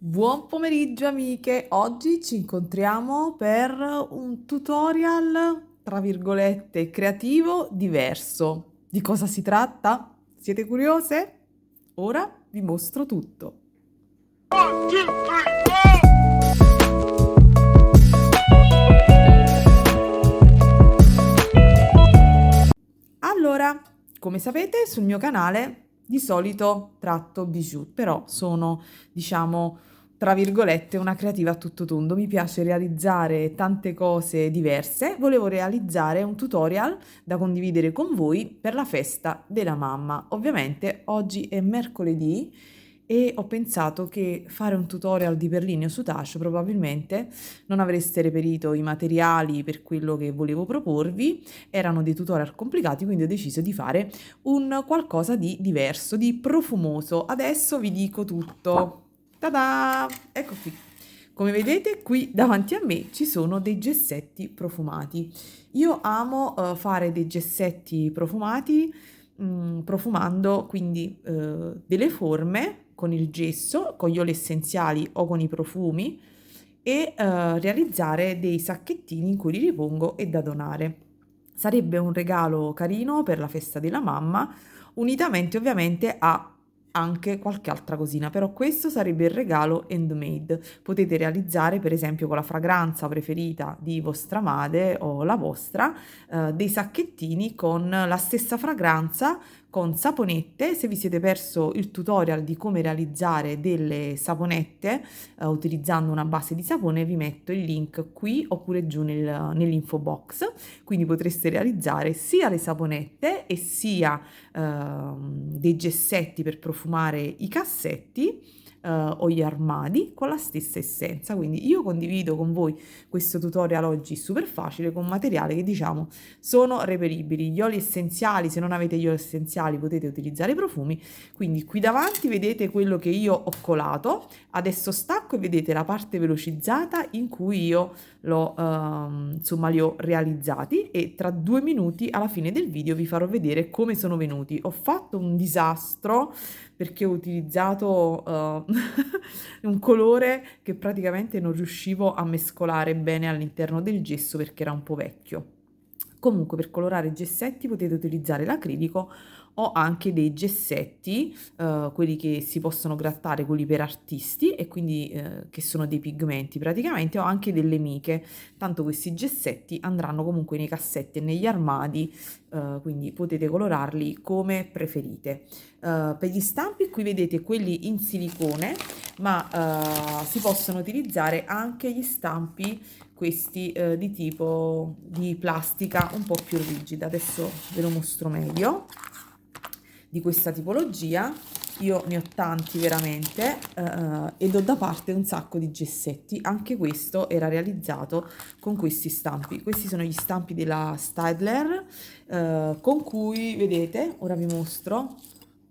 Buon pomeriggio amiche, oggi ci incontriamo per un tutorial, tra virgolette, creativo diverso. Di cosa si tratta? Siete curiose? Ora vi mostro tutto. Allora, come sapete, sul mio canale di solito tratto bijou, però sono, diciamo, tra virgolette, una creativa a tutto tondo. Mi piace realizzare tante cose diverse. Volevo realizzare un tutorial da condividere con voi per la festa della mamma. Ovviamente oggi è mercoledì e ho pensato che fare un tutorial di perline o sutage probabilmente non avreste reperito i materiali per quello che volevo proporvi, erano dei tutorial complicati, quindi ho deciso di fare un qualcosa di diverso, di profumoso. Adesso vi dico tutto. Ta-da! Ecco qui. Come vedete qui davanti a me ci sono dei gessetti profumati. Io amo fare dei gessetti profumati profumando quindi delle forme con il gesso, con gli oli essenziali o con i profumi e realizzare dei sacchettini in cui li ripongo e da donare. Sarebbe un regalo carino per la festa della mamma, unitamente ovviamente a anche qualche altra cosina, però questo sarebbe il regalo handmade. Potete realizzare per esempio con la fragranza preferita di vostra madre o la vostra dei sacchettini con la stessa fragranza, con saponette. Se vi siete perso il tutorial di come realizzare delle saponette utilizzando una base di sapone, vi metto il link qui oppure giù nell'info box, quindi potreste realizzare sia le saponette e sia dei gessetti per profumare i cassetti o gli armadi con la stessa essenza. Quindi io condivido con voi questo tutorial oggi super facile con materiale che diciamo sono reperibili. Gli oli essenziali, se non avete gli oli essenziali potete utilizzare i profumi. Quindi qui davanti vedete quello che io ho colato, adesso stacco e vedete la parte velocizzata in cui io insomma li ho realizzati, e tra 2 minuti alla fine del video vi farò vedere come sono venuti. Ho fatto un disastro perché ho utilizzato un colore che praticamente non riuscivo a mescolare bene all'interno del gesso perché era un po' vecchio. Comunque per colorare i gessetti potete utilizzare l'acrilico o anche dei gessetti, quelli che si possono grattare, quelli per artisti, e quindi che sono dei pigmenti praticamente, o anche delle miche. Tanto questi gessetti andranno comunque nei cassetti e negli armadi, quindi potete colorarli come preferite. Per gli stampi qui vedete quelli in silicone, ma si possono utilizzare anche gli stampi questi di tipo di plastica un po' più rigida. Adesso ve lo mostro meglio di questa tipologia. Io ne ho tanti veramente ed ho da parte un sacco di gessetti. Anche questo era realizzato con questi stampi. Questi sono gli stampi della Staedtler con cui vedete, ora vi mostro,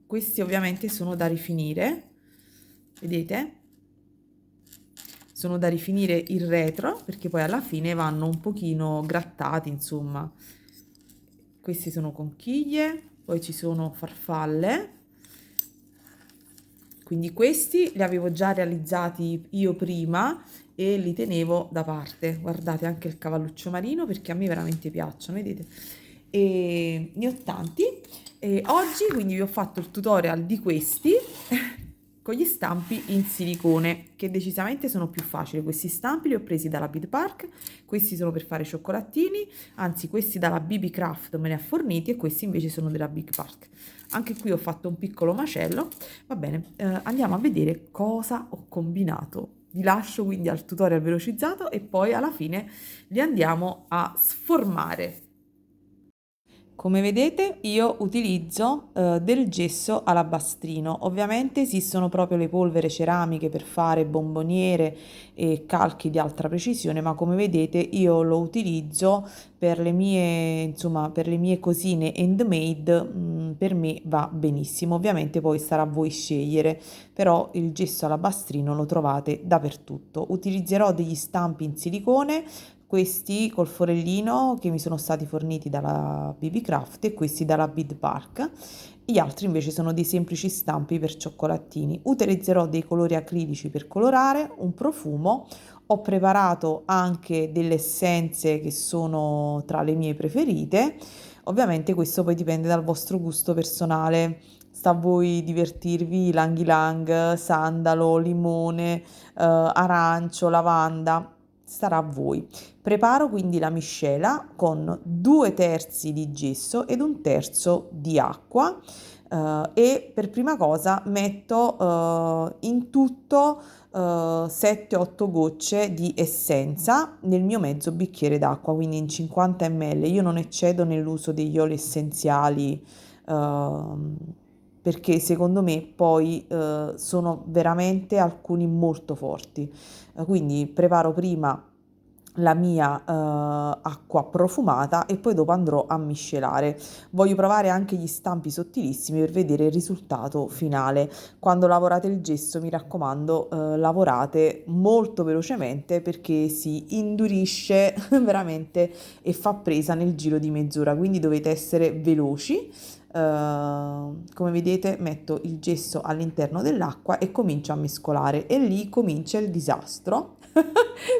questi ovviamente sono da rifinire, vedete? Sono da rifinire il retro perché poi alla fine vanno un pochino grattati, insomma. Questi sono conchiglie, poi ci sono farfalle, quindi questi li avevo già realizzati io prima e li tenevo da parte. Guardate anche il cavalluccio marino perché a me veramente piacciono, vedete? E ne ho tanti e oggi quindi vi ho fatto il tutorial di questi con gli stampi in silicone, che decisamente sono più facili. Questi stampi li ho presi dalla Bead Park, questi sono per fare cioccolatini, anzi questi dalla BB Craft me ne ha forniti e questi invece sono della Big Park. Anche qui ho fatto un piccolo macello. Va bene, andiamo a vedere cosa ho combinato. Vi lascio quindi al tutorial velocizzato e poi alla fine li andiamo a sformare. Come vedete io utilizzo del gesso alabastrino. Ovviamente esistono proprio le polvere ceramiche per fare bomboniere e calchi di alta precisione, ma come vedete io lo utilizzo per le mie, insomma, per le mie cosine handmade, per me va benissimo. Ovviamente poi sarà a voi scegliere, però il gesso alabastrino lo trovate dappertutto. Utilizzerò degli stampi in silicone questi col forellino che mi sono stati forniti dalla BB Craft e questi dalla Bid Park. Gli altri invece sono dei semplici stampi per cioccolatini. Utilizzerò dei colori acrilici per colorare, un profumo. Ho preparato anche delle essenze che sono tra le mie preferite. Ovviamente questo poi dipende dal vostro gusto personale. Sta a voi divertirvi, ylang ylang, sandalo, limone, arancio, lavanda, starà a voi. Preparo quindi la miscela con 2 terzi di gesso ed 1 terzo di acqua, e per prima cosa metto in tutto 7-8 gocce di essenza nel mio mezzo bicchiere d'acqua, quindi in 50 ml. Io non eccedo nell'uso degli oli essenziali, ehm, perché secondo me poi sono veramente alcuni molto forti. Quindi preparo prima la mia acqua profumata e poi dopo andrò a miscelare. Voglio provare anche gli stampi sottilissimi per vedere il risultato finale. Quando lavorate il gesso, mi raccomando, lavorate molto velocemente perché si indurisce veramente e fa presa nel giro di mezz'ora, quindi dovete essere veloci. Come vedete metto il gesso all'interno dell'acqua e comincio a mescolare e lì comincia il disastro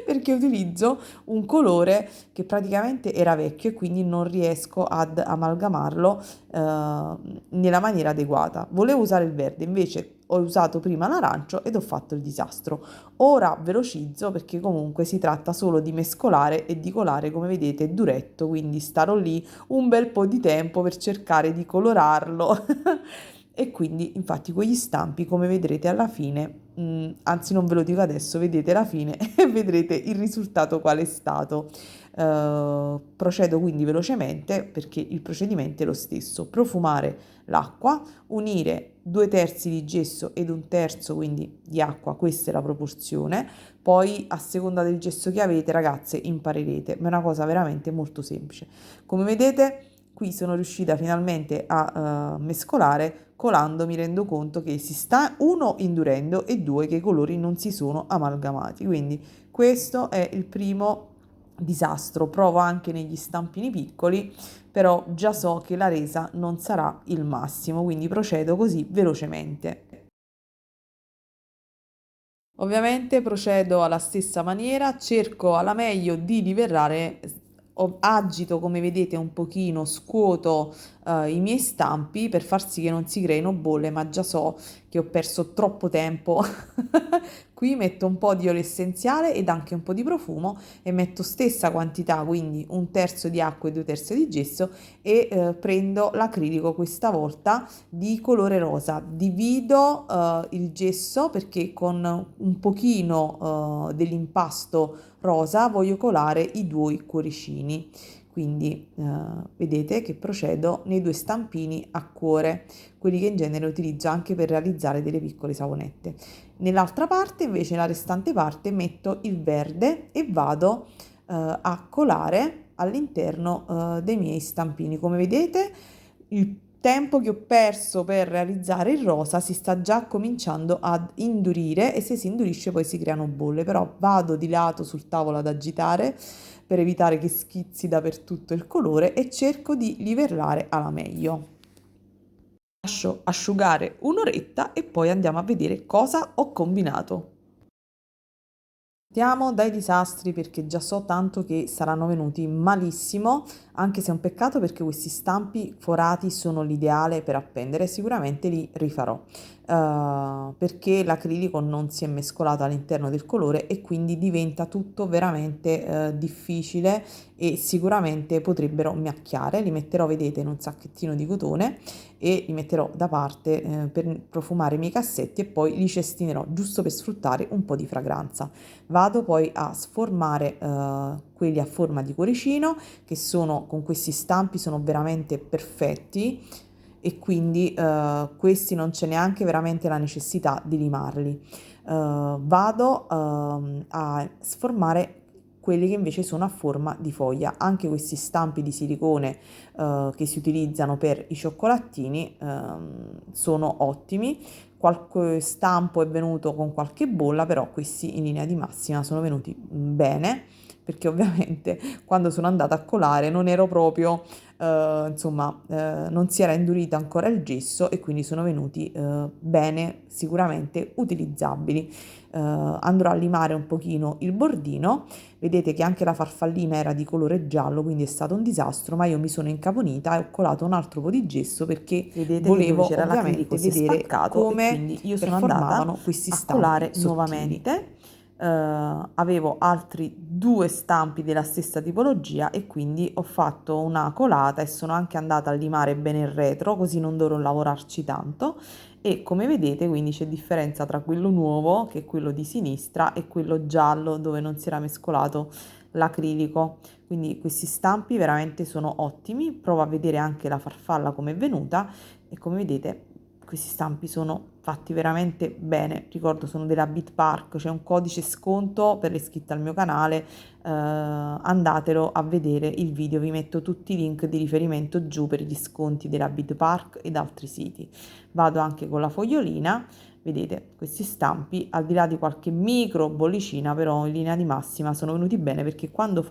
perché utilizzo un colore che praticamente era vecchio e quindi non riesco ad amalgamarlo nella maniera adeguata. Volevo usare il verde, invece ho usato prima l'arancio ed ho fatto il disastro. Ora velocizzo perché comunque si tratta solo di mescolare e di colare, come vedete è duretto, quindi starò lì un bel po' di tempo per cercare di colorarlo. E quindi infatti quegli stampi, come vedrete alla fine, anzi non ve lo dico adesso, vedete la fine e vedrete il risultato qual è stato. Procedo quindi velocemente perché il procedimento è lo stesso: profumare l'acqua, unire 2 terzi di gesso ed 1 terzo quindi di acqua, questa è la proporzione. Poi a seconda del gesso che avete, ragazze, imparerete, ma è una cosa veramente molto semplice. Come vedete qui sono riuscita finalmente a mescolare. Colando mi rendo conto che si sta, uno, indurendo e due, che i colori non si sono amalgamati. Quindi questo è il primo disastro. Provo anche negli stampini piccoli, però già so che la resa non sarà il massimo, quindi procedo così velocemente. Ovviamente procedo alla stessa maniera, cerco alla meglio di livellare, agito come vedete un pochino, scuoto i miei stampi per far sì che non si creino bolle, ma già so che ho perso troppo tempo. Qui metto un po' di olio essenziale ed anche un po' di profumo e metto stessa quantità, quindi 1 terzo di acqua e 2 terzi di gesso e prendo l'acrilico questa volta di colore rosa. Divido il gesso perché con un pochino dell'impasto rosa voglio colare i due cuoricini. Quindi vedete che procedo nei 2 stampini a cuore, quelli che in genere utilizzo anche per realizzare delle piccole savonette. Nell'altra parte, invece, la restante parte, metto il verde e vado a colare all'interno dei miei stampini. Come vedete, il tempo che ho perso per realizzare il rosa si sta già cominciando ad indurire e se si indurisce poi si creano bolle, però vado di lato sul tavolo ad agitare per evitare che schizzi dappertutto il colore e cerco di livellare alla meglio. Lascio asciugare un'oretta e poi andiamo a vedere cosa ho combinato. Partiamo dai disastri perché già so tanto che saranno venuti malissimo, anche se è un peccato perché questi stampi forati sono l'ideale per appendere, sicuramente li rifarò, perché l'acrilico non si è mescolato all'interno del colore e quindi diventa tutto veramente difficile e sicuramente potrebbero macchiare. Li metterò, vedete, in un sacchettino di cotone e li metterò da parte per profumare i miei cassetti e poi li cestinerò giusto per sfruttare un po' di fragranza. Vado poi a sformare quelli a forma di cuoricino che sono con questi stampi sono veramente perfetti e quindi questi non c'è neanche veramente la necessità di limarli. Vado a sformare quelli che invece sono a forma di foglia. Anche questi stampi di silicone che si utilizzano per i cioccolatini sono ottimi. Qualche stampo è venuto con qualche bolla, però questi in linea di massima sono venuti bene perché ovviamente quando sono andata a colare non ero proprio, insomma, non si era indurito ancora il gesso e quindi sono venuti bene, sicuramente utilizzabili. Andrò a limare un pochino il bordino. Vedete che anche la farfallina era di colore giallo, quindi è stato un disastro, ma io mi sono incaponita e ho colato un altro po' di gesso perché Vedete che dove volevo c'era l'acrilico ovviamente si è vedere spaccato e come quindi io sono andata performavano questi a stampi colare sottili. nuovamente. Avevo altri due stampi della stessa tipologia e quindi ho fatto una colata e sono anche andata a limare bene il retro, così non dovrò lavorarci tanto. E come vedete quindi c'è differenza tra quello nuovo, che è quello di sinistra, e quello giallo dove non si era mescolato l'acrilico. Quindi questi stampi veramente sono ottimi. Provo a vedere anche la farfalla come è venuta e come vedete questi stampi sono fatti veramente bene. Ricordo sono della Bit Park, c'è un codice sconto per l'iscritta al mio canale, andatelo a vedere il video, vi metto tutti i link di riferimento giù per gli sconti della Bit Park ed altri siti. Vado anche con la fogliolina. Vedete, questi stampi, al di là di qualche micro bollicina, però in linea di massima sono venuti bene perché quando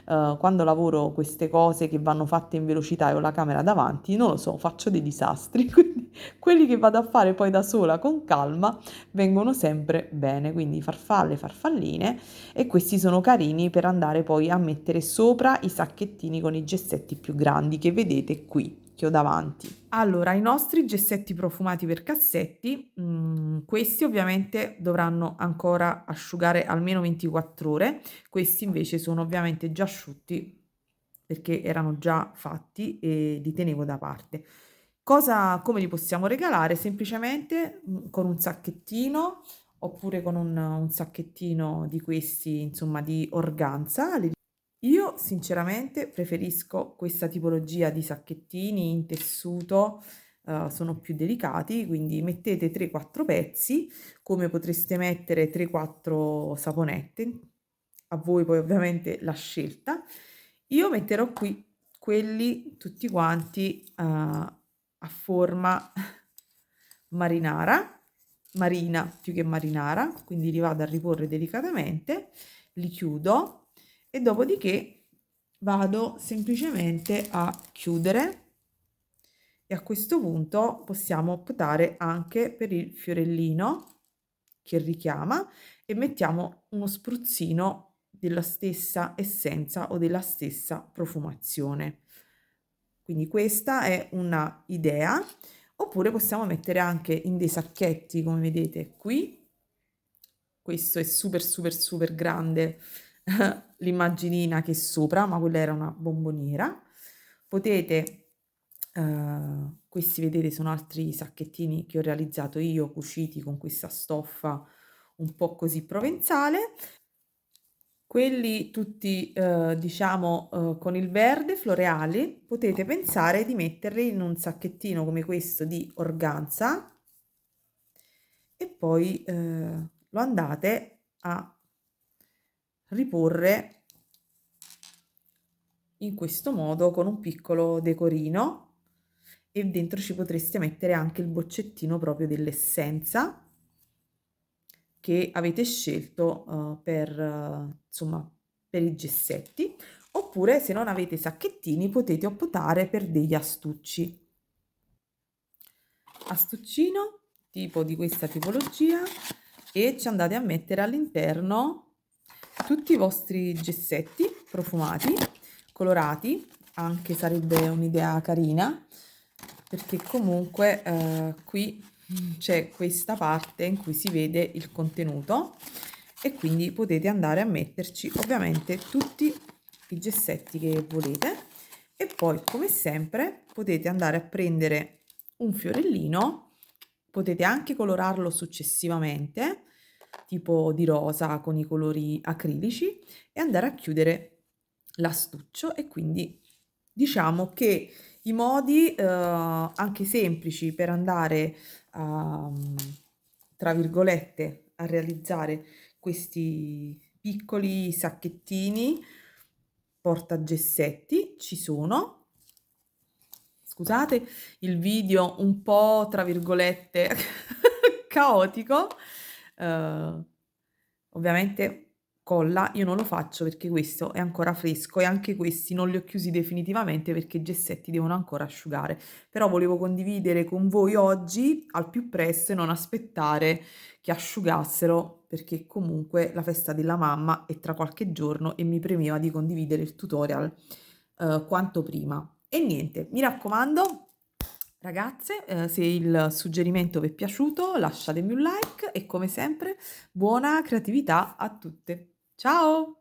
lavoro queste cose che vanno fatte in velocità e ho la camera davanti, non lo so, faccio dei disastri, quindi quelli che vado a fare poi da sola con calma vengono sempre bene, quindi farfalle, farfalline, e questi sono carini per andare poi a mettere sopra i sacchettini con i gessetti più grandi che vedete qui che ho davanti. Allora, i nostri gessetti profumati per cassetti, questi ovviamente dovranno ancora asciugare almeno 24 ore, questi invece sono ovviamente già asciutti perché erano già fatti e li tenevo da parte. Come li possiamo regalare? Semplicemente con un sacchettino oppure con un sacchettino di questi, insomma, di organza. Io sinceramente preferisco questa tipologia di sacchettini in tessuto, sono più delicati, quindi mettete 3-4 pezzi, come potreste mettere 3-4 saponette, a voi poi ovviamente la scelta. Io metterò qui quelli tutti quanti a forma marinara, marina più che marinara, quindi li vado a riporre delicatamente, li chiudo e dopodiché vado semplicemente a chiudere e a questo punto possiamo optare anche per il fiorellino che richiama e mettiamo uno spruzzino della stessa essenza o della stessa profumazione. Quindi questa è una idea, oppure possiamo mettere anche in dei sacchetti come vedete qui. Questo è super super super grande, l'immaginina che è sopra, ma quella era una bomboniera. Potete, questi vedete sono altri sacchettini che ho realizzato io, cuciti con questa stoffa un po' così provenzale. Quelli tutti, diciamo, con il verde floreali, potete pensare di metterli in un sacchettino come questo di organza e poi lo andate a riporre in questo modo con un piccolo decorino e dentro ci potreste mettere anche il boccettino proprio dell'essenza che avete scelto insomma, per i gessetti, oppure se non avete sacchettini potete optare per degli astucci. Astuccino tipo di questa tipologia e ci andate a mettere all'interno tutti i vostri gessetti profumati, colorati, anche sarebbe un'idea carina, perché comunque qui c'è questa parte in cui si vede il contenuto e quindi potete andare a metterci ovviamente tutti i gessetti che volete e poi come sempre potete andare a prendere un fiorellino, potete anche colorarlo successivamente tipo di rosa con i colori acrilici e andare a chiudere l'astuccio e quindi diciamo che i modi anche semplici per andare a, tra virgolette, a realizzare questi piccoli sacchettini portagessetti ci sono. Scusate il video un po' tra virgolette caotico, ovviamente colla, io non lo faccio perché questo è ancora fresco e anche questi non li ho chiusi definitivamente perché i gessetti devono ancora asciugare. Però volevo condividere con voi oggi al più presto e non aspettare che asciugassero perché comunque la festa della mamma è tra qualche giorno e mi premeva di condividere il tutorial quanto prima. E niente, mi raccomando, ragazze, se il suggerimento vi è piaciuto lasciatemi un like e come sempre buona creatività a tutte. Ciao!